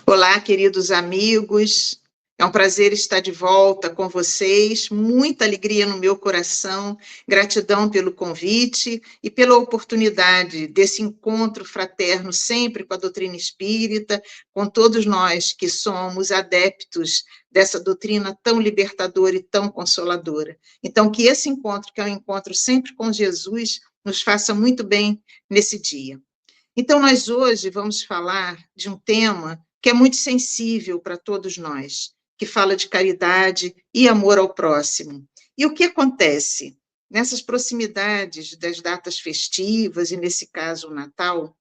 Olá, queridos amigos. É um prazer estar de volta com vocês. Muita alegria no meu coração. Gratidão pelo convite e pela oportunidade desse encontro fraterno sempre com a doutrina espírita, com todos nós que somos adeptos dessa doutrina tão libertadora e tão consoladora. Então, que esse encontro, que é um encontro sempre com Jesus, nos faça muito bem nesse dia. Então, nós hoje vamos falar de um tema que é muito sensível para todos nós, que fala de caridade e amor ao próximo. E o que acontece? Nessas proximidades das datas festivas, e nesse caso o Natal,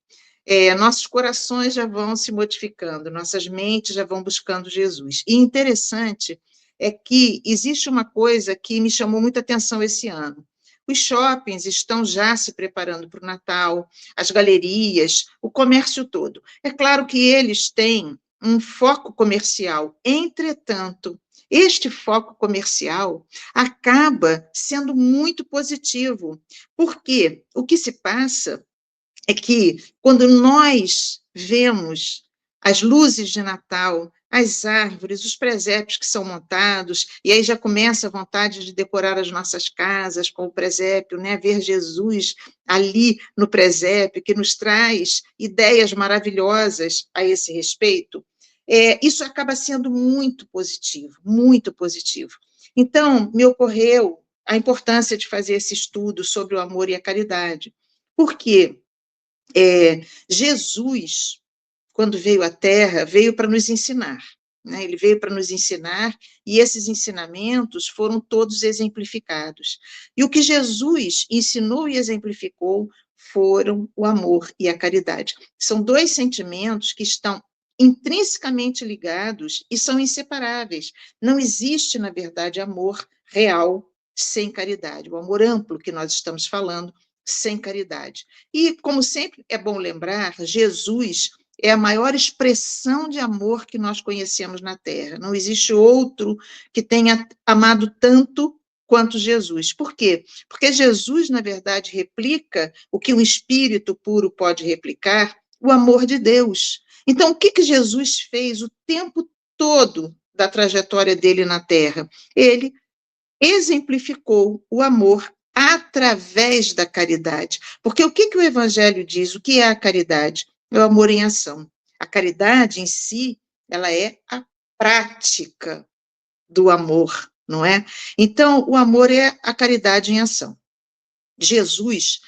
nossos corações já vão se modificando, nossas mentes já vão buscando Jesus. E interessante é que existe uma coisa que me chamou muita atenção esse ano. Os shoppings estão já se preparando para o Natal, as galerias, o comércio todo. É claro que eles têm um foco comercial, entretanto, este foco comercial acaba sendo muito positivo, porque o que se passa é que quando nós vemos as luzes de Natal, as árvores, os presépios que são montados, e aí já começa a vontade de decorar as nossas casas com o presépio, né? Ver Jesus ali no presépio, que nos traz ideias maravilhosas a esse respeito, isso acaba sendo muito positivo, muito positivo. Então, me ocorreu a importância de fazer esse estudo sobre o amor e a caridade. Por quê? Jesus, quando veio à Terra, veio para nos ensinar, né? Ele veio para nos ensinar e esses ensinamentos foram todos exemplificados. E o que Jesus ensinou e exemplificou foram o amor e a caridade. São dois sentimentos que estão intrinsecamente ligados e são inseparáveis. Não existe, na verdade, amor real sem caridade. O amor amplo que nós estamos falando sem caridade. E, como sempre é bom lembrar, Jesus é a maior expressão de amor que nós conhecemos na Terra. Não existe outro que tenha amado tanto quanto Jesus. Por quê? Porque Jesus, na verdade, replica o que um espírito puro pode replicar, o amor de Deus. Então, o que Jesus fez o tempo todo da trajetória dele na Terra? Ele exemplificou o amor através da caridade. Porque o que o Evangelho diz? O que é a caridade? É o amor em ação. A caridade em si, ela é a prática do amor, não é? Então, o amor é a caridade em ação. Jesus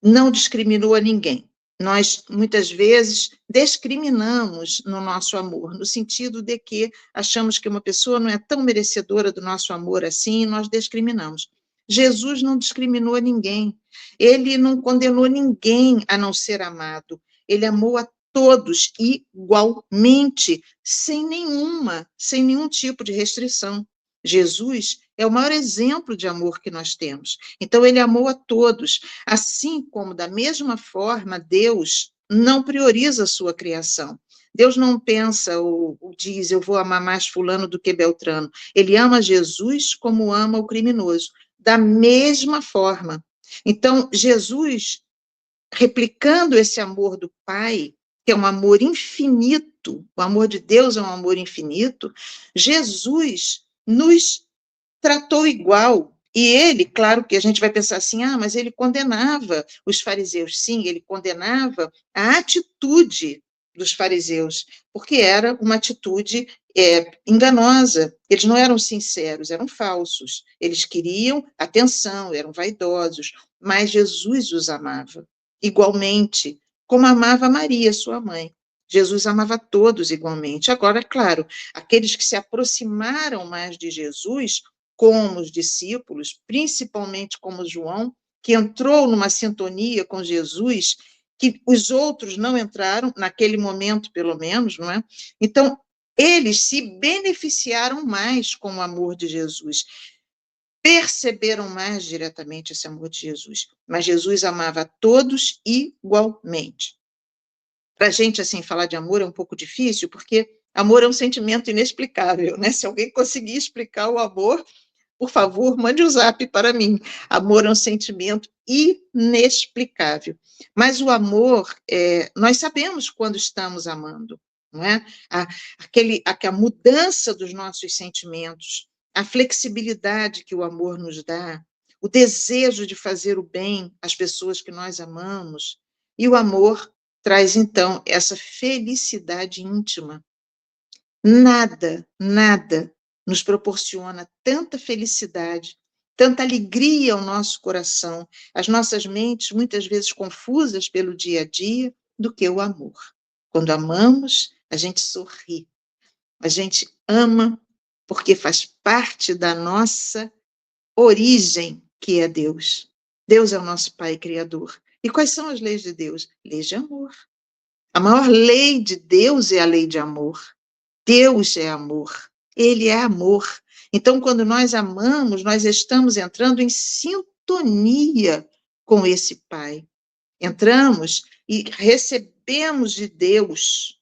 não discriminou a ninguém. Nós, muitas vezes, discriminamos no nosso amor, no sentido de que achamos que uma pessoa não é tão merecedora do nosso amor assim, e nós discriminamos. Jesus não discriminou a ninguém, ele não condenou ninguém a não ser amado, ele amou a todos igualmente, sem nenhum tipo de restrição. Jesus é o maior exemplo de amor que nós temos. Então, ele amou a todos, assim como, da mesma forma, Deus não prioriza a sua criação. Deus não pensa ou diz, eu vou amar mais fulano do que Beltrano. Ele ama Jesus como ama o criminoso, da mesma forma. Então, Jesus, replicando esse amor do Pai, que é um amor infinito, o amor de Deus é um amor infinito, Jesus nos tratou igual. E ele, claro que a gente vai pensar assim, mas ele condenava os fariseus. Sim, ele condenava a atitude dos fariseus, porque era uma atitude enganosa. Eles não eram sinceros, eram falsos. Eles queriam atenção, eram vaidosos, mas Jesus os amava igualmente, como amava Maria, sua mãe. Jesus amava todos igualmente. Agora, claro, aqueles que se aproximaram mais de Jesus, como os discípulos, principalmente como João, que entrou numa sintonia com Jesus, que os outros não entraram, naquele momento, pelo menos, não é? Então, eles se beneficiaram mais com o amor de Jesus, perceberam mais diretamente esse amor de Jesus. Mas Jesus amava a todos igualmente. Para a gente, assim, falar de amor é um pouco difícil, porque amor é um sentimento inexplicável, né? Se alguém conseguir explicar o amor, por favor, mande um zap para mim. Amor é um sentimento inexplicável. Mas o amor, nós sabemos quando estamos amando, não é? A mudança dos nossos sentimentos, a flexibilidade que o amor nos dá, o desejo de fazer o bem às pessoas que nós amamos, e o amor traz, então, essa felicidade íntima. Nada, nada nos proporciona tanta felicidade, tanta alegria ao nosso coração, as nossas mentes muitas vezes confusas pelo dia a dia, do que o amor. Quando amamos, a gente sorri, a gente ama porque faz parte da nossa origem, que é Deus. Deus é o nosso Pai Criador. E quais são as leis de Deus? Leis de amor. A maior lei de Deus é a lei de amor. Deus é amor, Ele é amor. Então, quando nós amamos, nós estamos entrando em sintonia com esse Pai. Entramos e recebemos de Deus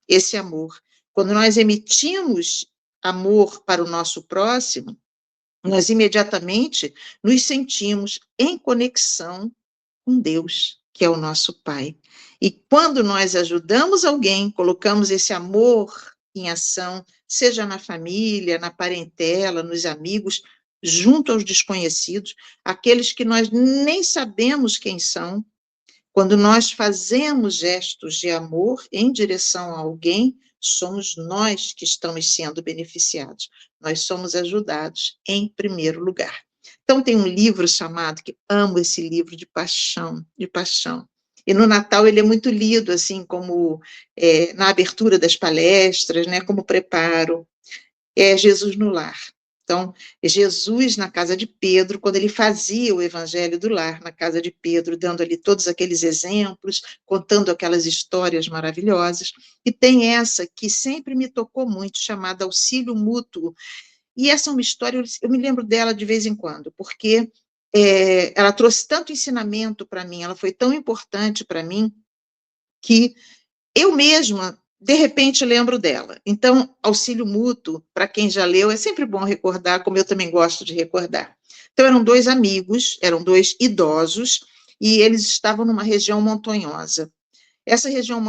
esse amor. Quando nós emitimos amor para o nosso próximo, nós imediatamente nos sentimos em conexão com Deus, que é o nosso Pai. E quando nós ajudamos alguém, colocamos esse amor em ação, seja na família, na parentela, nos amigos, junto aos desconhecidos, aqueles que nós nem sabemos quem são, quando nós fazemos gestos de amor em direção a alguém, somos nós que estamos sendo beneficiados. Nós somos ajudados em primeiro lugar. Então, tem um livro chamado, que amo esse livro, de paixão, de paixão. E no Natal ele é muito lido, assim, como na abertura das palestras, né, como preparo. É Jesus no Lar. Então, Jesus na casa de Pedro, quando ele fazia o evangelho do lar na casa de Pedro, dando ali todos aqueles exemplos, contando aquelas histórias maravilhosas, e tem essa que sempre me tocou muito, chamada Auxílio Mútuo. E essa é uma história, eu me lembro dela de vez em quando, porque ela trouxe tanto ensinamento para mim, ela foi tão importante para mim, que eu mesma, de repente, lembro dela. Então, auxílio mútuo, para quem já leu, é sempre bom recordar, como eu também gosto de recordar. Então, eram dois amigos, eram dois idosos, e eles estavam numa região montanhosa. Essa região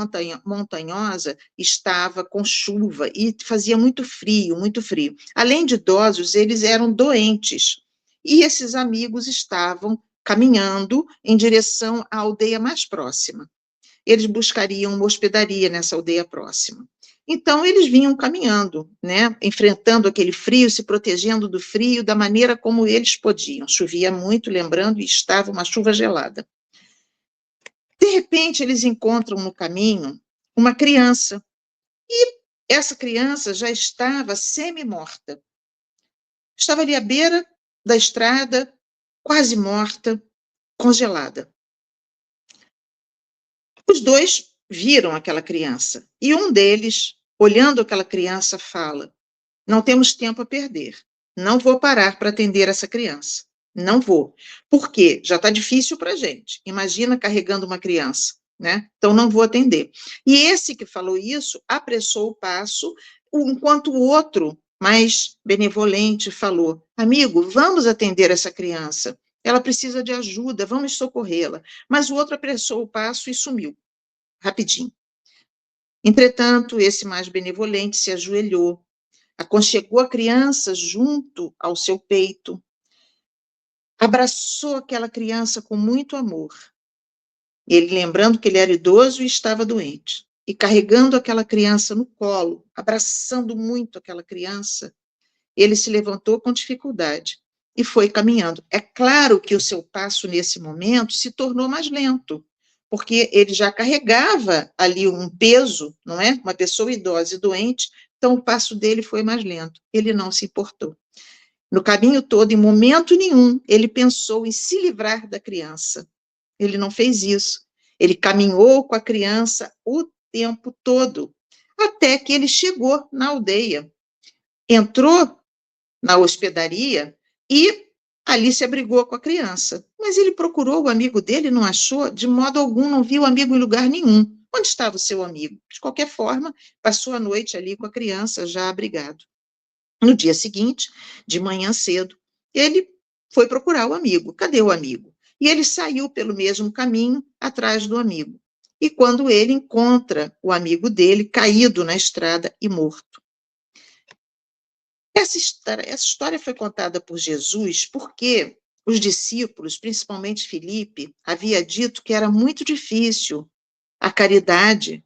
montanhosa estava com chuva e fazia muito frio, muito frio. Além de idosos, eles eram doentes. E esses amigos estavam caminhando em direção à aldeia mais próxima. Eles buscariam uma hospedaria nessa aldeia próxima. Então, eles vinham caminhando, né, enfrentando aquele frio, se protegendo do frio da maneira como eles podiam. Chovia muito, lembrando, e estava uma chuva gelada. De repente, eles encontram no caminho uma criança, e essa criança já estava semi-morta. Estava ali à beira da estrada, quase morta, congelada. Os dois viram aquela criança, e um deles, olhando aquela criança, fala: não temos tempo a perder, não vou parar para atender essa criança, não vou, porque já está difícil para a gente, imagina carregando uma criança, né? Então não vou atender. E esse que falou isso apressou o passo, enquanto o outro, mais benevolente, falou: amigo, vamos atender essa criança, ela precisa de ajuda, vamos socorrê-la. Mas o outro apressou o passo e sumiu, rapidinho. Entretanto, esse mais benevolente se ajoelhou, aconchegou a criança junto ao seu peito, abraçou aquela criança com muito amor. Ele, lembrando que ele era idoso e estava doente, e carregando aquela criança no colo, abraçando muito aquela criança, ele se levantou com dificuldade e foi caminhando. É claro que o seu passo nesse momento se tornou mais lento, porque ele já carregava ali um peso, não é? Uma pessoa idosa e doente, então o passo dele foi mais lento. Ele não se importou. No caminho todo, em momento nenhum, ele pensou em se livrar da criança. Ele não fez isso. Ele caminhou com a criança o tempo todo, até que ele chegou na aldeia. Entrou na hospedaria e ali se abrigou com a criança. Mas ele procurou o amigo dele, não achou, de modo algum, não viu o amigo em lugar nenhum. Onde estava o seu amigo? De qualquer forma, passou a noite ali com a criança já abrigado. No dia seguinte, de manhã cedo, ele foi procurar o amigo. Cadê o amigo? E ele saiu pelo mesmo caminho atrás do amigo. E quando ele encontra o amigo dele caído na estrada e morto. Essa história foi contada por Jesus porque os discípulos, principalmente Filipe, havia dito que era muito difícil a caridade,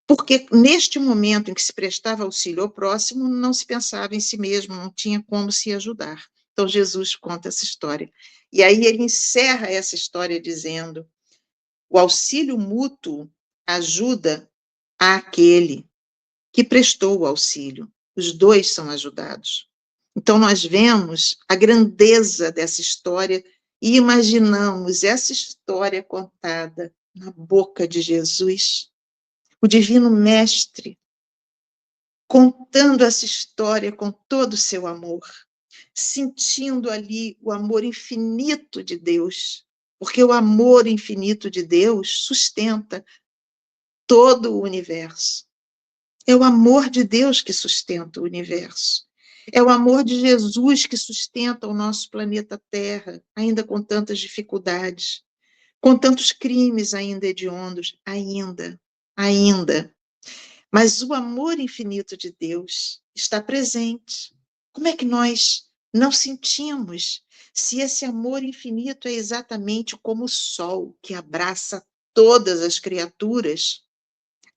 porque neste momento em que se prestava auxílio ao próximo, não se pensava em si mesmo, não tinha como se ajudar. Então Jesus conta essa história. E aí ele encerra essa história dizendo: o auxílio mútuo ajuda àquele que prestou o auxílio. Os dois são ajudados. Então, nós vemos a grandeza dessa história e imaginamos essa história contada na boca de Jesus, o Divino Mestre, contando essa história com todo o seu amor, sentindo ali o amor infinito de Deus, porque o amor infinito de Deus sustenta todo o universo. É o amor de Deus que sustenta o universo. É o amor de Jesus que sustenta o nosso planeta Terra, ainda com tantas dificuldades, com tantos crimes ainda hediondos, ainda. Mas o amor infinito de Deus está presente. Como é que nós não sentimos se esse amor infinito é exatamente como o sol que abraça todas as criaturas,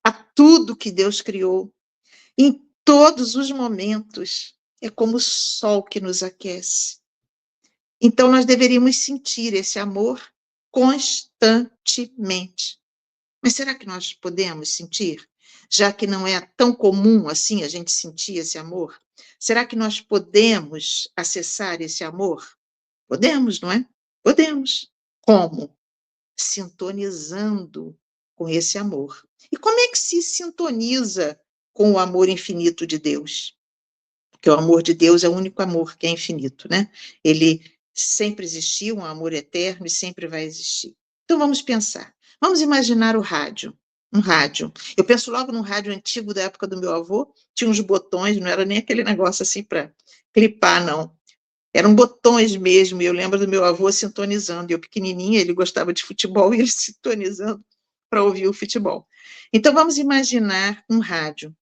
a tudo que Deus criou? Em todos os momentos, é como o sol que nos aquece. Então, nós deveríamos sentir esse amor constantemente. Mas será que nós podemos sentir? Já que não é tão comum assim a gente sentir esse amor, será que nós podemos acessar esse amor? Podemos, não é? Podemos. Como? Sintonizando com esse amor. E como é que se sintoniza com o amor infinito de Deus? Porque o amor de Deus é o único amor que é infinito, né? Ele sempre existiu, um amor eterno e sempre vai existir. Então vamos pensar. Vamos imaginar o rádio. Um rádio. Eu penso logo num rádio antigo da época do meu avô, tinha uns botões, não era nem aquele negócio assim para clipar, não. Eram botões mesmo, e eu lembro do meu avô sintonizando, eu pequenininha, ele gostava de futebol, e ele sintonizando para ouvir o futebol. Então, vamos imaginar um rádio.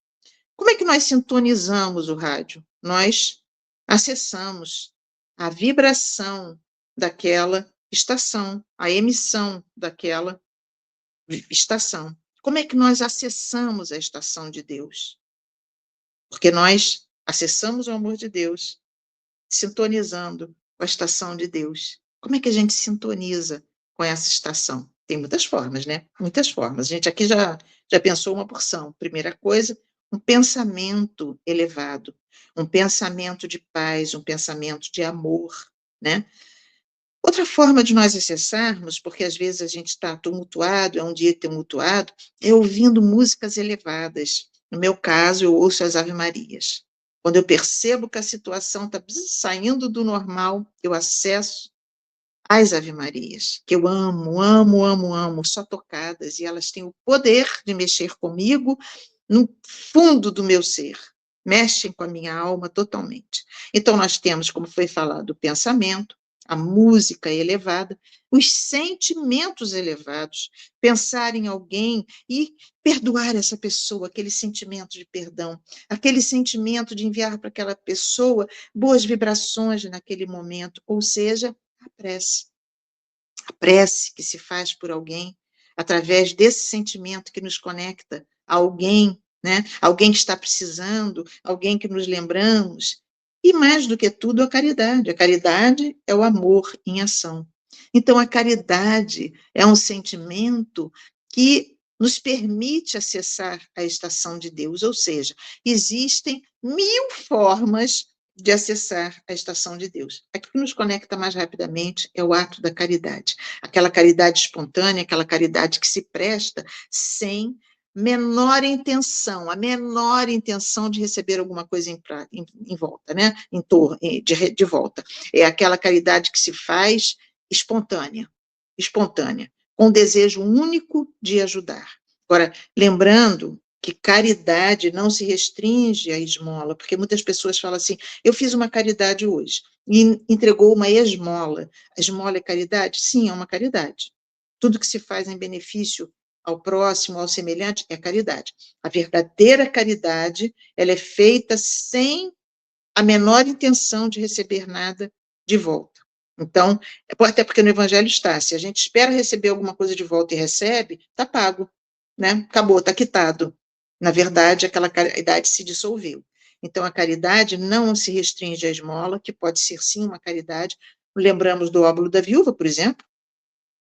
Como é que nós sintonizamos o rádio? Nós acessamos a vibração daquela estação, a emissão daquela estação. Como é que nós acessamos a estação de Deus? Porque nós acessamos o amor de Deus sintonizando com a estação de Deus. Como é que a gente sintoniza com essa estação? Tem muitas formas, né? Muitas formas. A gente aqui já pensou uma porção. Primeira coisa, um pensamento elevado, um pensamento de paz, um pensamento de amor, né? Outra forma de nós acessarmos, porque às vezes a gente está tumultuado, é um dia tumultuado, é ouvindo músicas elevadas. No meu caso, eu ouço as Ave-Marias. Quando eu percebo que a situação está saindo do normal, eu acesso as Ave-Marias, que eu amo, amo, amo, amo, só tocadas, e elas têm o poder de mexer comigo no fundo do meu ser, mexem com a minha alma totalmente. Então, nós temos, como foi falado, o pensamento, a música elevada, os sentimentos elevados, pensar em alguém e perdoar essa pessoa, aquele sentimento de perdão, aquele sentimento de enviar para aquela pessoa boas vibrações naquele momento, ou seja, a prece. A prece que se faz por alguém, através desse sentimento que nos conecta a alguém, né? Alguém que está precisando, alguém que nos lembramos. E mais do que tudo, a caridade. A caridade é o amor em ação. Então, a caridade é um sentimento que nos permite acessar a estação de Deus, ou seja, existem 1000 formas de acessar a estação de Deus. O que nos conecta mais rapidamente é o ato da caridade. Aquela caridade espontânea, aquela caridade que se presta sem menor intenção, a menor intenção de receber alguma coisa em volta, né? De volta. É aquela caridade que se faz espontânea, com o desejo único de ajudar. Agora, lembrando que caridade não se restringe à esmola, porque muitas pessoas falam assim, eu fiz uma caridade hoje, e entregou uma esmola. A esmola é caridade? Sim, é uma caridade. Tudo que se faz em benefício ao próximo, ao semelhante, é caridade. A verdadeira caridade, ela é feita sem a menor intenção de receber nada de volta. Então, até porque no Evangelho está, se a gente espera receber alguma coisa de volta e recebe, está pago, né? Acabou, está quitado. Na verdade, aquela caridade se dissolveu. Então, a caridade não se restringe à esmola, que pode ser sim uma caridade. Lembramos do óbolo da viúva, por exemplo,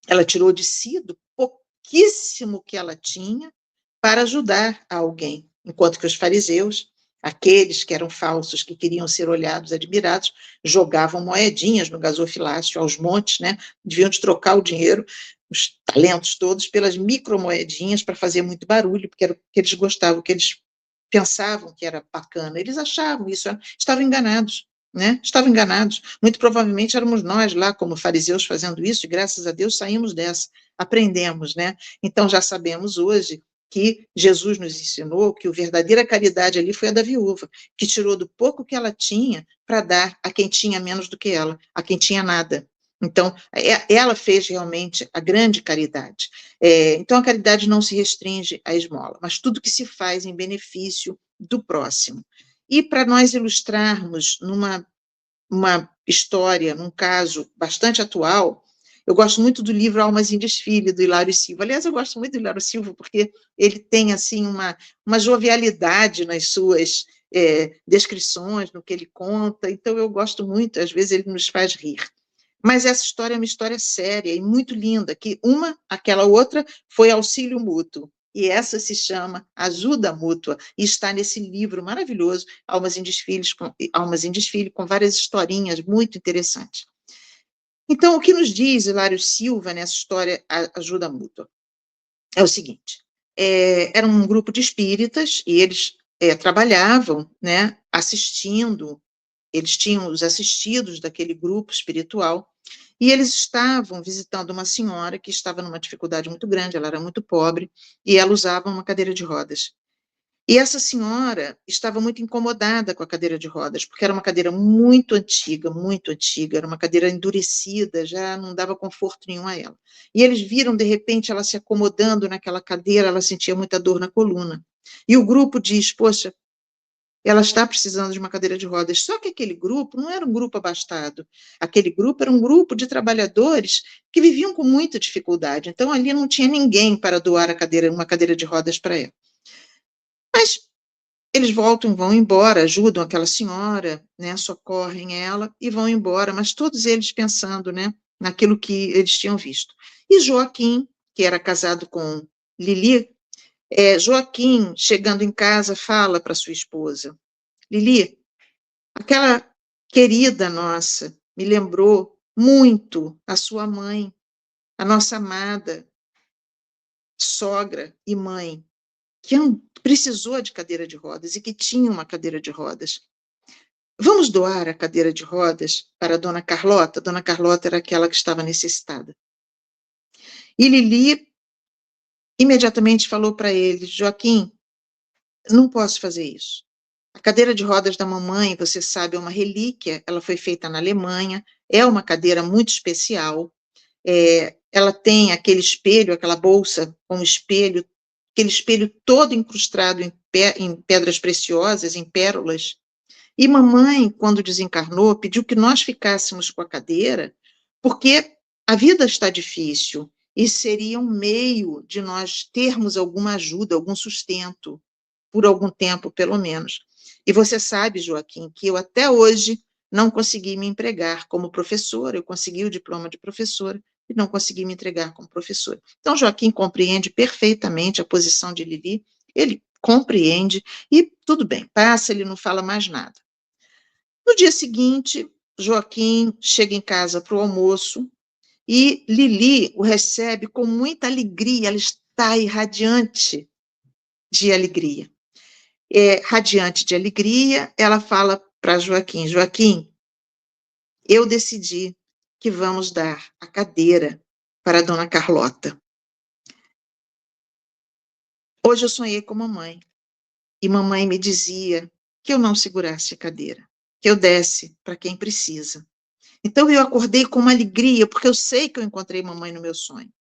ela tirou de si, do pouquíssimo que ela tinha, para ajudar alguém, enquanto que os fariseus, aqueles que eram falsos, que queriam ser olhados, admirados, jogavam moedinhas no gasofilácio, aos montes, né? Deviam de trocar o dinheiro, os talentos todos, pelas micromoedinhas para fazer muito barulho, porque era o que eles gostavam, o que eles pensavam que era bacana. Eles achavam isso, estavam enganados. Né? Estavam enganados. Muito provavelmente éramos nós lá, como fariseus, fazendo isso, e graças a Deus saímos dessa, aprendemos, né? Então já sabemos hoje que Jesus nos ensinou que a verdadeira caridade ali foi a da viúva, que tirou do pouco que ela tinha para dar a quem tinha menos do que ela, a quem tinha nada. Então, ela fez realmente a grande caridade. Então, a caridade não se restringe à esmola, mas tudo que se faz em benefício do próximo. E para nós ilustrarmos uma história, num caso bastante atual, eu gosto muito do livro Almas em Desfile, do Hilário Silva. Aliás, eu gosto muito do Hilário Silva porque ele tem assim uma jovialidade nas suas descrições, no que ele conta, então eu gosto muito, às vezes ele nos faz rir. Mas essa história é uma história séria e muito linda, que aquela outra, foi auxílio mútuo. E essa se chama Ajuda Mútua, e está nesse livro maravilhoso, Almas em Desfile, com várias historinhas muito interessantes. Então, o que nos diz Hilário Silva nessa história Ajuda Mútua? É o seguinte, era um grupo de espíritas, e eles trabalhavam, né, assistindo, eles tinham os assistidos daquele grupo espiritual, e eles estavam visitando uma senhora que estava numa dificuldade muito grande, ela era muito pobre, e ela usava uma cadeira de rodas. E essa senhora estava muito incomodada com a cadeira de rodas, porque era uma cadeira muito antiga, era uma cadeira endurecida, já não dava conforto nenhum a ela. E eles viram, de repente, ela se acomodando naquela cadeira, ela sentia muita dor na coluna. E o grupo diz, poxa, ela está precisando de uma cadeira de rodas. Só que aquele grupo não era um grupo abastado. Aquele grupo era um grupo de trabalhadores que viviam com muita dificuldade. Então, ali não tinha ninguém para doar uma cadeira de rodas para ela. Mas eles voltam, vão embora, ajudam aquela senhora, né, socorrem ela e vão embora, mas todos eles pensando, né, naquilo que eles tinham visto. E Joaquim, que era casado com Lili, Joaquim, chegando em casa, fala para sua esposa, Lili, aquela querida nossa me lembrou muito a sua mãe, a nossa amada sogra e mãe, que precisou de cadeira de rodas e que tinha uma cadeira de rodas. Vamos doar a cadeira de rodas para a dona Carlota? A dona Carlota era aquela que estava necessitada. E Lili imediatamente falou para ele, Joaquim, não posso fazer isso. A cadeira de rodas da mamãe, você sabe, é uma relíquia, ela foi feita na Alemanha, é uma cadeira muito especial, ela tem aquele espelho, aquela bolsa com espelho, aquele espelho todo incrustado em pedras preciosas, em pérolas. E mamãe, quando desencarnou, pediu que nós ficássemos com a cadeira, porque a vida está difícil e seria um meio de nós termos alguma ajuda, algum sustento, por algum tempo, pelo menos. E você sabe, Joaquim, que eu até hoje não consegui me empregar como professora, eu consegui o diploma de professora e não consegui me entregar como professora. Então, Joaquim compreende perfeitamente a posição de Lili, ele compreende e tudo bem, passa, ele não fala mais nada. No dia seguinte, Joaquim chega em casa para o almoço e Lili o recebe com muita alegria, ela está irradiante de alegria. Radiante de alegria, ela fala para Joaquim, Joaquim, eu decidi que vamos dar a cadeira para a dona Carlota. Hoje eu sonhei com a mamãe e mamãe me dizia que eu não segurasse a cadeira, que eu desse para quem precisa. Então eu acordei com uma alegria, porque eu sei que eu encontrei mamãe no meu sonho.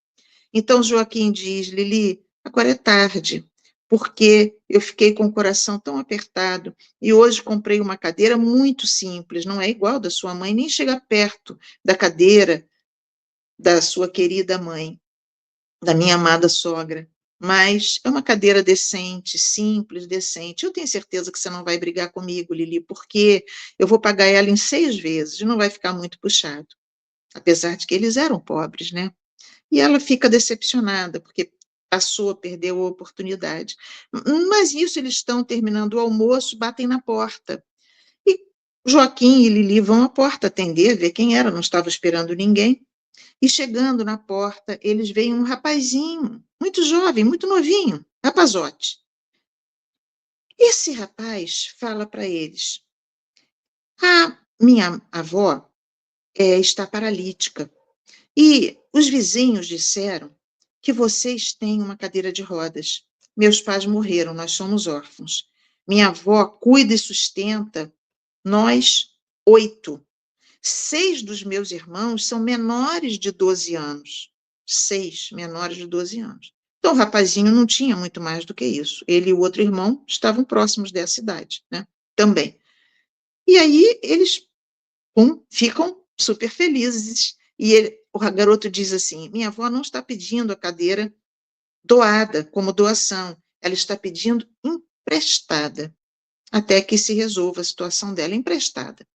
Então Joaquim diz: Lili, agora é tarde, porque eu fiquei com o coração tão apertado e hoje comprei uma cadeira muito simples, não é igual da sua mãe, nem chega perto da cadeira da sua querida mãe, da minha amada sogra. Mas é uma cadeira decente, simples, decente. Eu tenho certeza que você não vai brigar comigo, Lili, porque eu vou pagar ela em 6 vezes, e não vai ficar muito puxado. Apesar de que eles eram pobres, né? E ela fica decepcionada, porque passou, perdeu a oportunidade. Mas isso, eles estão terminando o almoço, batem na porta. E Joaquim e Lili vão à porta atender, ver quem era, não estava esperando ninguém. E chegando na porta, eles veem um rapazinho, muito jovem, muito novinho, rapazote. Esse rapaz fala para eles: a minha avó está paralítica e os vizinhos disseram que vocês têm uma cadeira de rodas. Meus pais morreram, nós somos órfãos. Minha avó cuida e sustenta nós 8. 6 dos meus irmãos são menores de 12 anos. 6 menores de 12 anos. Então, o rapazinho não tinha muito mais do que isso. Ele e o outro irmão estavam próximos dessa idade, né? Também. E aí eles ficam super felizes. E o garoto diz assim: minha avó não está pedindo a cadeira doada como doação, ela está pedindo emprestada, até que se resolva a situação dela emprestada.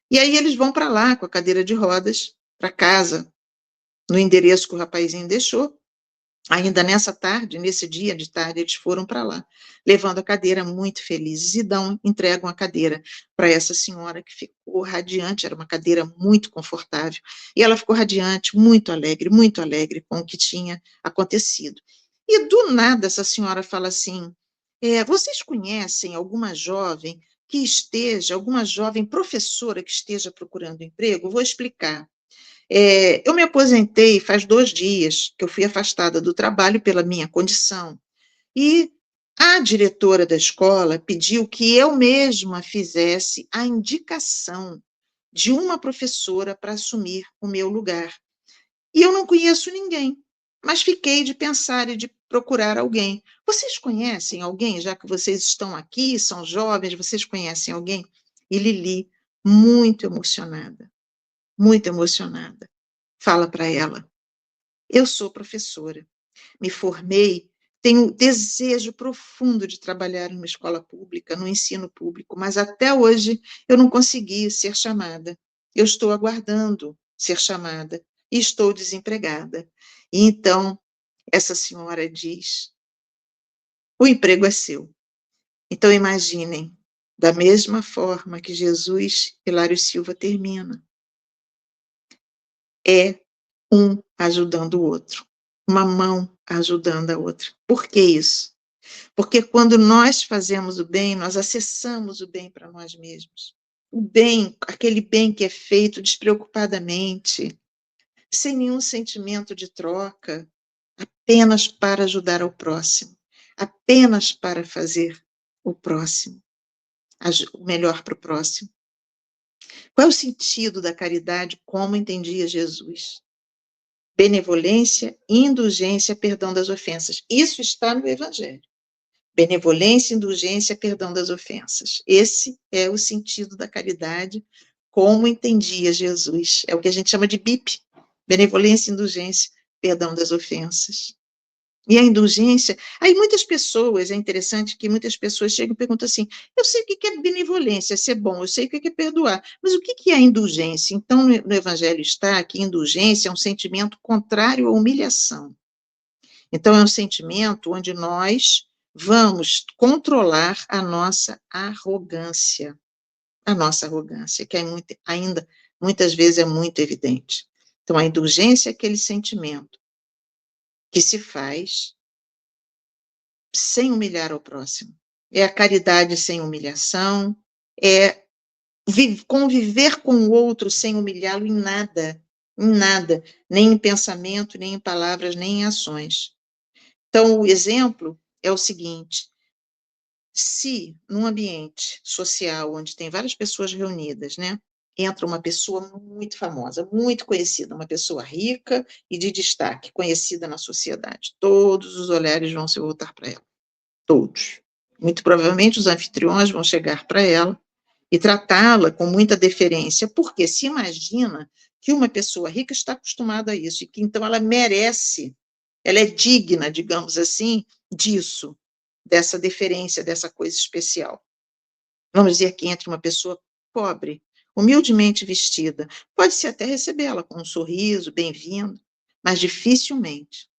E aí eles vão para lá com a cadeira de rodas, para casa, no endereço que o rapazinho deixou. Ainda nessa tarde, nesse dia de tarde, eles foram para lá, levando a cadeira muito felizes e entregam a cadeira para essa senhora que ficou radiante, era uma cadeira muito confortável, e ela ficou radiante, muito alegre com o que tinha acontecido. E do nada essa senhora fala assim: vocês conhecem alguma jovem professora que esteja procurando emprego? Vou explicar. Eu me aposentei faz 2 dias que eu fui afastada do trabalho pela minha condição. E a diretora da escola pediu que eu mesma fizesse a indicação de uma professora para assumir o meu lugar. E eu não conheço ninguém, mas fiquei de pensar e de procurar alguém. Vocês conhecem alguém, já que vocês estão aqui, são jovens, vocês conhecem alguém? E Lili, muito emocionada, fala para ela: eu sou professora, me formei, tenho desejo profundo de trabalhar em uma escola pública, no ensino público, mas até hoje eu não consegui ser chamada. Eu estou aguardando ser chamada e estou desempregada. E então, essa senhora diz: o emprego é seu. Então, imaginem, da mesma forma que Jesus Hilário Silva termina, é um ajudando o outro, uma mão ajudando a outra. Por que isso? Porque quando nós fazemos o bem, nós acessamos o bem para nós mesmos. O bem, aquele bem que é feito despreocupadamente, sem nenhum sentimento de troca, apenas para ajudar ao próximo, apenas para fazer o próximo, o melhor para o próximo. Qual é o sentido da caridade como entendia Jesus? Benevolência, indulgência, perdão das ofensas. Isso está no Evangelho. Benevolência, indulgência, perdão das ofensas. Esse é o sentido da caridade, como entendia Jesus. É o que a gente chama de BIP. Benevolência, indulgência, perdão das ofensas. E a indulgência, aí muitas pessoas, é interessante que muitas pessoas chegam e perguntam assim: eu sei o que é benevolência, ser bom, eu sei o que é perdoar, mas o que é a indulgência? Então, no Evangelho está que indulgência é um sentimento contrário à humilhação. Então, é um sentimento onde nós vamos controlar a nossa arrogância, que ainda muitas vezes é muito evidente. Então, a indulgência é aquele sentimento que se faz sem humilhar o próximo. É a caridade sem humilhação, é conviver com o outro sem humilhá-lo em nada, nem em pensamento, nem em palavras, nem em ações. Então, o exemplo é o seguinte: Se num ambiente social onde tem várias pessoas reunidas, né, entra uma pessoa muito famosa, muito conhecida, uma pessoa rica e de destaque, conhecida na sociedade, todos os olhares vão se voltar para ela, todos. Muito provavelmente os anfitriões vão chegar para ela e tratá-la com muita deferência, porque se imagina que uma pessoa rica está acostumada a isso, e que então ela merece, ela é digna, digamos assim, disso, dessa deferência, dessa coisa especial. Vamos dizer que entre uma pessoa pobre, humildemente vestida, pode-se até recebê-la com um sorriso, bem-vindo, mas dificilmente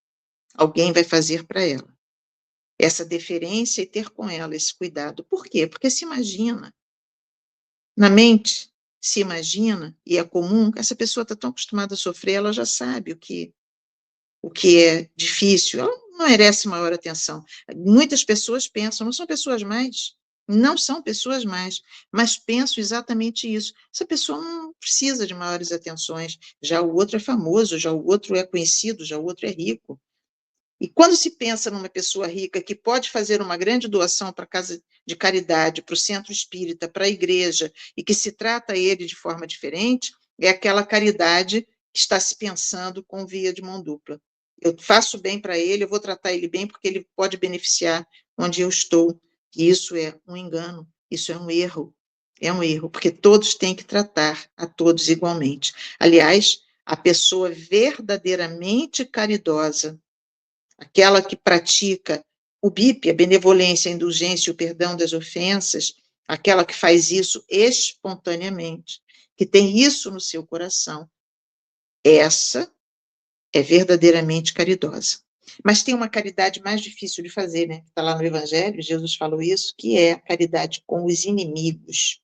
alguém vai fazer para ela essa deferência e ter com ela esse cuidado. Por quê? Porque se imagina, na mente, se imagina, e é comum, essa pessoa está tão acostumada a sofrer, ela já sabe o que é difícil, ela não merece maior atenção. Muitas pessoas pensam, não são pessoas mais, não são pessoas mais, mas pensam exatamente isso. Essa pessoa não precisa de maiores atenções, já o outro é famoso, já o outro é conhecido, já o outro é rico. E quando se pensa numa pessoa rica que pode fazer uma grande doação para a casa de caridade, para o centro espírita, para a igreja, e que se trata ele de forma diferente, é aquela caridade que está se pensando com via de mão dupla. Eu faço bem para ele, eu vou tratar ele bem porque ele pode beneficiar onde eu estou. E isso é um engano, isso é um erro. É um erro, porque todos têm que tratar a todos igualmente. Aliás, a pessoa verdadeiramente caridosa, aquela que pratica o BIP, a benevolência, a indulgência e o perdão das ofensas, aquela que faz isso espontaneamente, que tem isso no seu coração, essa é verdadeiramente caridosa. Mas tem uma caridade mais difícil de fazer, né? Está lá no Evangelho, Jesus falou isso, que é a caridade com os inimigos.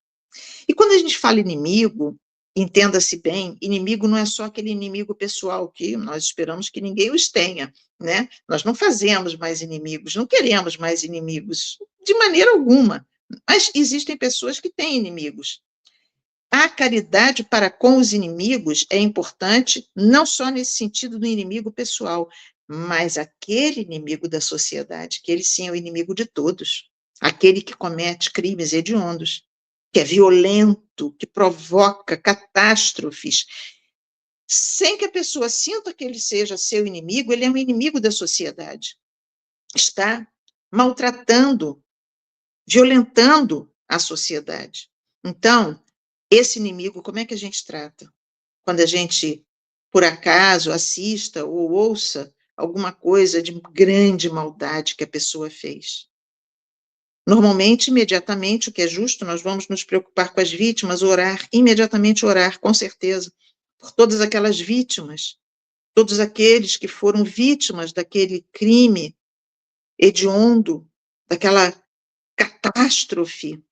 E quando a gente fala inimigo, entenda-se bem, inimigo não é só aquele inimigo pessoal que nós esperamos que ninguém os tenha, né? Nós não fazemos mais inimigos, não queremos mais inimigos, de maneira alguma. Mas existem pessoas que têm inimigos. A caridade para com os inimigos é importante, não só nesse sentido do inimigo pessoal, mas aquele inimigo da sociedade, que ele sim é o inimigo de todos, aquele que comete crimes hediondos, que é violento, que provoca catástrofes, sem que a pessoa sinta que ele seja seu inimigo, ele é um inimigo da sociedade. Está maltratando, violentando a sociedade. Então, esse inimigo, como é que a gente trata? Quando a gente, por acaso, assista ou ouça alguma coisa de grande maldade que a pessoa fez. Normalmente, imediatamente, o que é justo, nós vamos nos preocupar com as vítimas, orar, imediatamente orar, com certeza, por todas aquelas vítimas, todos aqueles que foram vítimas daquele crime hediondo, daquela catástrofe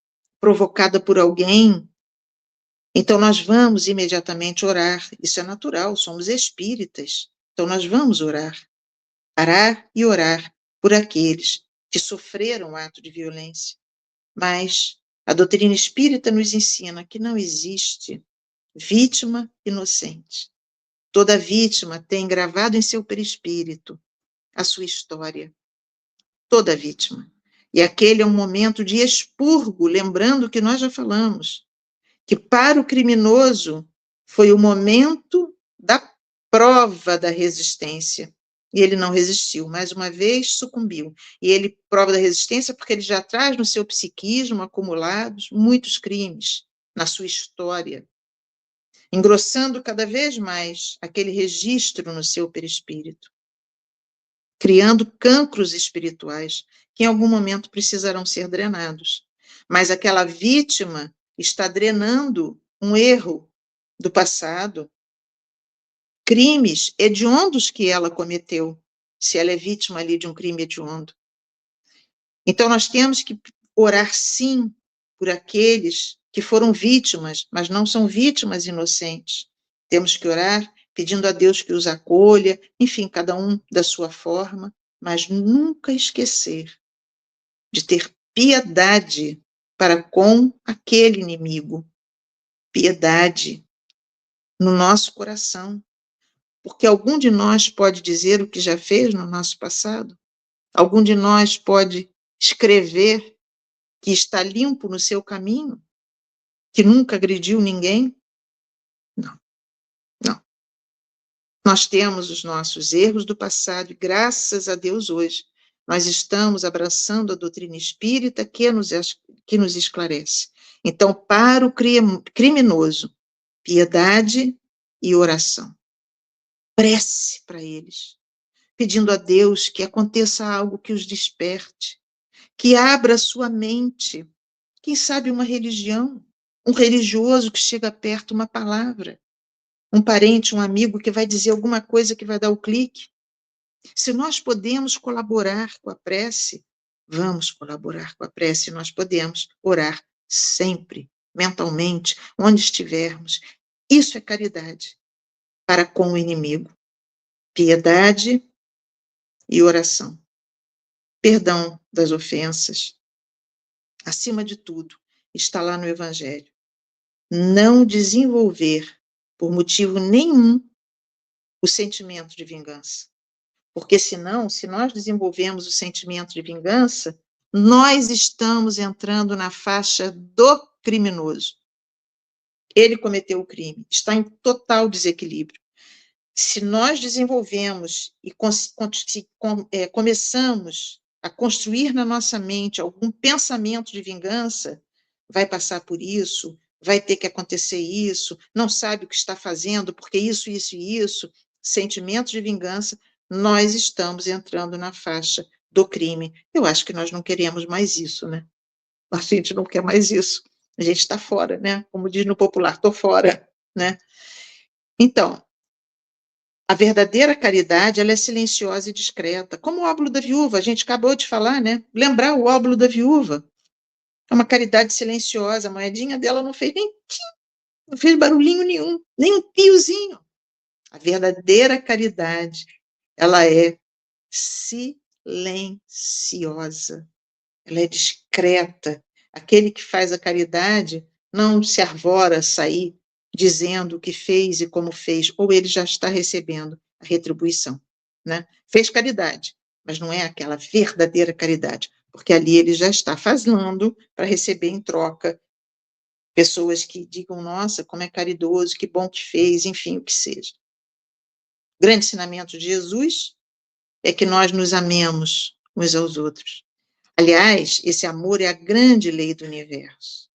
provocada por alguém. Então, nós vamos imediatamente orar, isso é natural, somos espíritas, então nós vamos orar, parar e orar por aqueles que sofreram ato de violência. Mas a doutrina espírita nos ensina que não existe vítima inocente. Toda vítima tem gravado em seu perispírito a sua história. Toda vítima. E aquele é um momento de expurgo, lembrando que nós já falamos, que para o criminoso foi o momento da prova da resistência. E ele não resistiu, mais uma vez sucumbiu. E ele prova da resistência porque ele já traz no seu psiquismo acumulados muitos crimes na sua história, engrossando cada vez mais aquele registro no seu perispírito, criando cancros espirituais que em algum momento precisarão ser drenados. Mas aquela vítima está drenando um erro do passado, crimes hediondos que ela cometeu, se ela é vítima ali de um crime hediondo. Então, nós temos que orar, sim, por aqueles que foram vítimas, mas não são vítimas inocentes. Temos que orar pedindo a Deus que os acolha, enfim, cada um da sua forma, mas nunca esquecer de ter piedade para com aquele inimigo. Piedade no nosso coração. Porque algum de nós pode dizer o que já fez no nosso passado? Algum de nós pode escrever que está limpo no seu caminho, que nunca agrediu ninguém? Não, não. Nós temos os nossos erros do passado e, graças a Deus, hoje, nós estamos abraçando a doutrina espírita que nos esclarece. Então, para o criminoso, piedade e oração. Prece para eles, pedindo a Deus que aconteça algo que os desperte, que abra sua mente, quem sabe uma religião, um religioso que chega perto, uma palavra, um parente, um amigo que vai dizer alguma coisa que vai dar o clique. Se nós podemos colaborar com a prece, vamos colaborar com a prece, nós podemos orar sempre, mentalmente, onde estivermos. Isso é caridade para com o inimigo. Piedade e oração. Perdão das ofensas. Acima de tudo, está lá no Evangelho. Não desenvolver, por motivo nenhum, o sentimento de vingança. Porque senão, se nós desenvolvemos o sentimento de vingança, nós estamos entrando na faixa do criminoso. Ele cometeu o crime, está em total desequilíbrio. Se nós desenvolvemos e começamos a construir na nossa mente algum pensamento de vingança, vai passar por isso, vai ter que acontecer isso, não sabe o que está fazendo, porque isso, isso e isso, sentimentos de vingança, nós estamos entrando na faixa do crime. Eu acho que nós não queremos mais isso, né? A gente não quer mais isso. A gente está fora, né? Como diz no popular, estou fora, né? Então, a verdadeira caridade, ela é silenciosa e discreta, como o óbolo da viúva, a gente acabou de falar, né? Lembrar o óbolo da viúva. É uma caridade silenciosa, a moedinha dela não fez nem tim, não fez barulhinho nenhum, nem um piozinho. A verdadeira caridade, ela é silenciosa, ela é discreta. Aquele que faz a caridade não se arvora a sair dizendo o que fez e como fez, ou ele já está recebendo a retribuição, né? Fez caridade, mas não é aquela verdadeira caridade, porque ali ele já está fazendo para receber em troca pessoas que digam, nossa, como é caridoso, que bom que fez, enfim, o que seja. O grande ensinamento de Jesus é que nós nos amemos uns aos outros. Aliás, esse amor é a grande lei do universo.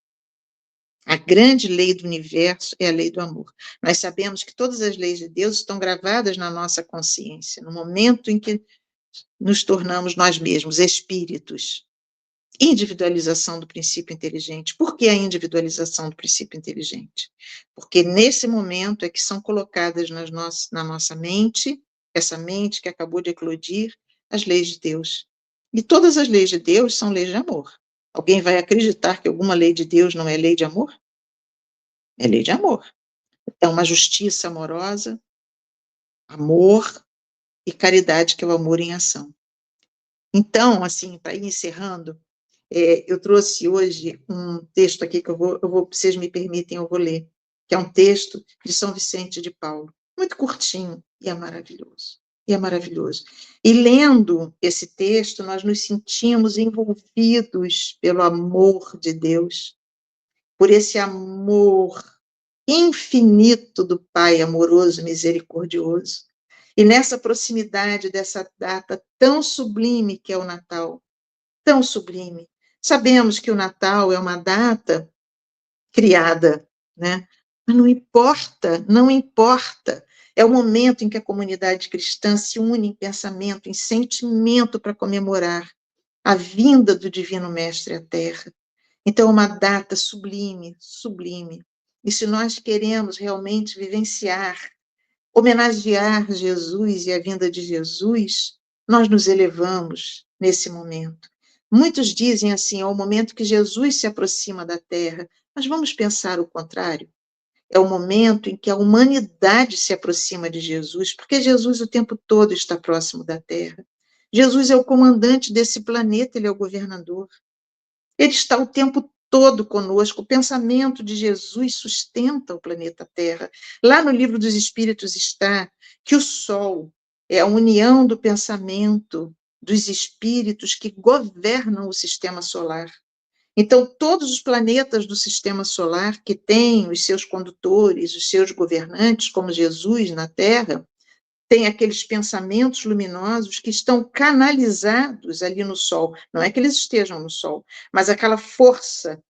A grande lei do universo é a lei do amor. Nós sabemos que todas as leis de Deus estão gravadas na nossa consciência, no momento em que nos tornamos nós mesmos espíritos. Individualização do princípio inteligente. Por que a individualização do princípio inteligente? Porque nesse momento é que são colocadas na nossa mente, essa mente que acabou de eclodir, as leis de Deus. E todas as leis de Deus são leis de amor. Alguém vai acreditar que alguma lei de Deus não é lei de amor? É lei de amor. É uma justiça amorosa, amor e caridade, que é o amor em ação. Então, assim, para ir encerrando, eu trouxe hoje um texto aqui que se vocês me permitem, eu vou ler, que é um texto de São Vicente de Paulo, muito curtinho, e é maravilhoso. E é maravilhoso. E lendo esse texto, nós nos sentimos envolvidos pelo amor de Deus, por esse amor infinito do Pai amoroso, misericordioso. E nessa proximidade dessa data tão sublime que é o Natal, tão sublime. Sabemos que o Natal é uma data criada, né? Mas não importa, não importa. É o momento em que a comunidade cristã se une em pensamento, em sentimento para comemorar a vinda do Divino Mestre à Terra. Então, é uma data sublime, sublime. E se nós queremos realmente vivenciar, homenagear Jesus e a vinda de Jesus, nós nos elevamos nesse momento. Muitos dizem assim, é o momento que Jesus se aproxima da Terra, mas vamos pensar o contrário. É o momento em que a humanidade se aproxima de Jesus, porque Jesus o tempo todo está próximo da Terra. Jesus é o comandante desse planeta, ele é o governador. Ele está o tempo todo conosco. O pensamento de Jesus sustenta o planeta Terra. Lá no Livro dos Espíritos está que o Sol é a união do pensamento dos espíritos que governam o sistema solar. Então, todos os planetas do sistema solar que têm os seus condutores, os seus governantes, como Jesus na Terra, têm aqueles pensamentos luminosos que estão canalizados ali no Sol. Não é que eles estejam no Sol, mas aquela força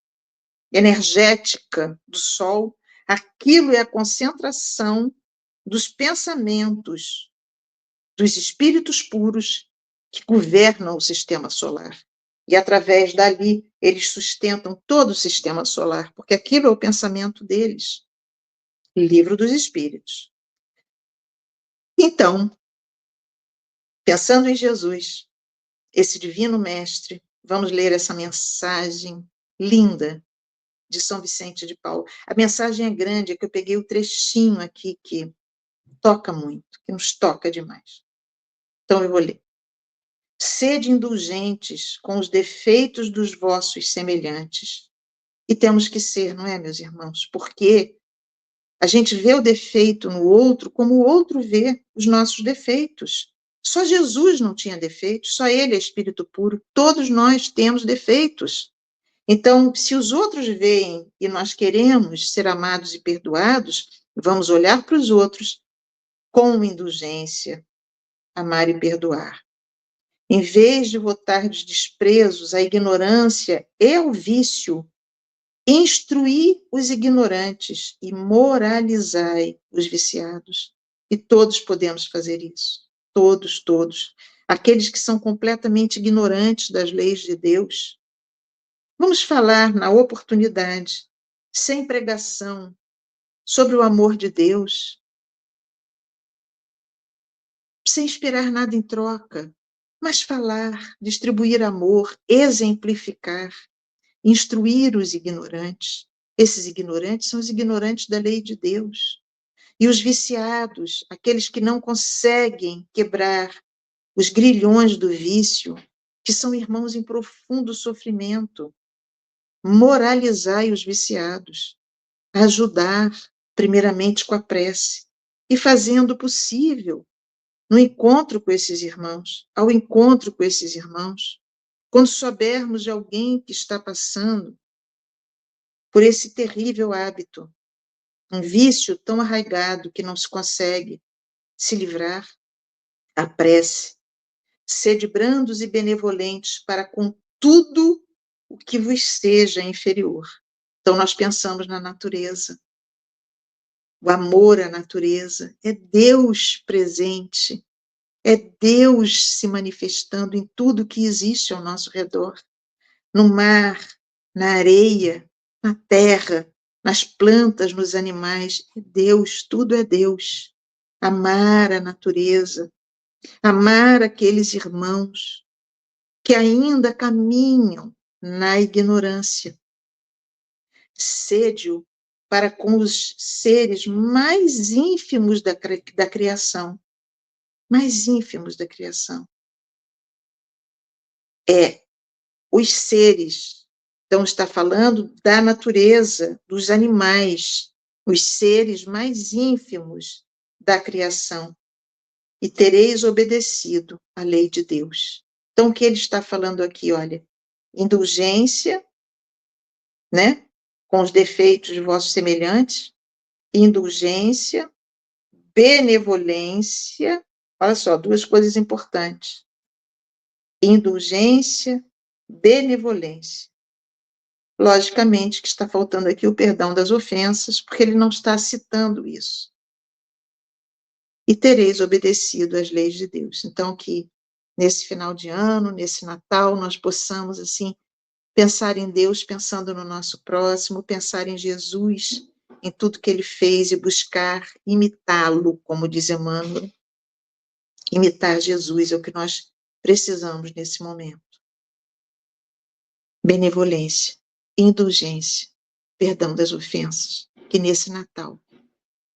energética do Sol, aquilo é a concentração dos pensamentos dos espíritos puros que governam o sistema solar. E, através dali, eles sustentam todo o sistema solar, porque aquilo é o pensamento deles. Livro dos Espíritos. Então, pensando em Jesus, esse divino mestre, vamos ler essa mensagem linda de São Vicente de Paulo. A mensagem é grande, é que eu peguei o trechinho aqui que toca muito, que nos toca demais. Então, eu vou ler. Sede indulgentes com os defeitos dos vossos semelhantes. E temos que ser, não é, meus irmãos? Porque a gente vê o defeito no outro como o outro vê os nossos defeitos. Só Jesus não tinha defeitos, só ele é espírito puro. Todos nós temos defeitos. Então, se os outros veem e nós queremos ser amados e perdoados, vamos olhar para os outros com indulgência, amar e perdoar. Em vez de votar de desprezos à ignorância e ao vício, instruí os ignorantes e moralizai os viciados. E todos podemos fazer isso. Todos, todos. Aqueles que são completamente ignorantes das leis de Deus. Vamos falar na oportunidade, sem pregação, sobre o amor de Deus, sem esperar nada em troca, mas falar, distribuir amor, exemplificar, instruir os ignorantes. Esses ignorantes são os ignorantes da lei de Deus. E os viciados, aqueles que não conseguem quebrar os grilhões do vício, que são irmãos em profundo sofrimento. Moralizai os viciados, ajudar, primeiramente com a prece, e fazendo o possível no encontro com esses irmãos, ao encontro com esses irmãos, quando soubermos de alguém que está passando por esse terrível hábito, um vício tão arraigado que não se consegue se livrar, a prece, sede brandos e benevolentes para com tudo o que vos seja inferior. Então, nós pensamos na natureza. O amor à natureza é Deus presente, é Deus se manifestando em tudo que existe ao nosso redor, no mar, na areia, na terra, nas plantas, nos animais. É Deus, tudo é Deus. Amar a natureza, amar aqueles irmãos que ainda caminham na ignorância. Sede-o para com os seres mais ínfimos da criação, mais ínfimos da criação. Os seres, então está falando da natureza, dos animais, os seres mais ínfimos da criação, e tereis obedecido à lei de Deus. Então, o que ele está falando aqui, olha, indulgência, né, com os defeitos de vossos semelhantes, indulgência, benevolência, olha só, duas coisas importantes, indulgência, benevolência. Logicamente que está faltando aqui o perdão das ofensas, porque ele não está citando isso. E tereis obedecido às leis de Deus. Então, que nesse final de ano, nesse Natal, nós possamos, assim, pensar em Deus, pensando no nosso próximo, pensar em Jesus, em tudo que ele fez e buscar imitá-lo, como diz Emmanuel. Imitar Jesus é o que nós precisamos nesse momento. Benevolência, indulgência, perdão das ofensas, que nesse Natal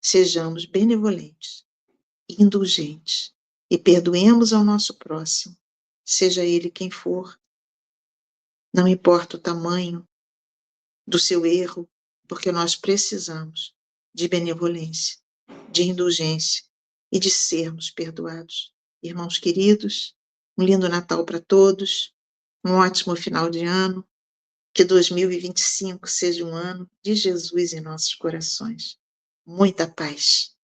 sejamos benevolentes, indulgentes e perdoemos ao nosso próximo, seja ele quem for, não importa o tamanho do seu erro, porque nós precisamos de benevolência, de indulgência e de sermos perdoados. Irmãos queridos, um lindo Natal para todos, um ótimo final de ano, Que 2025 seja um ano de Jesus em nossos corações. Muita paz.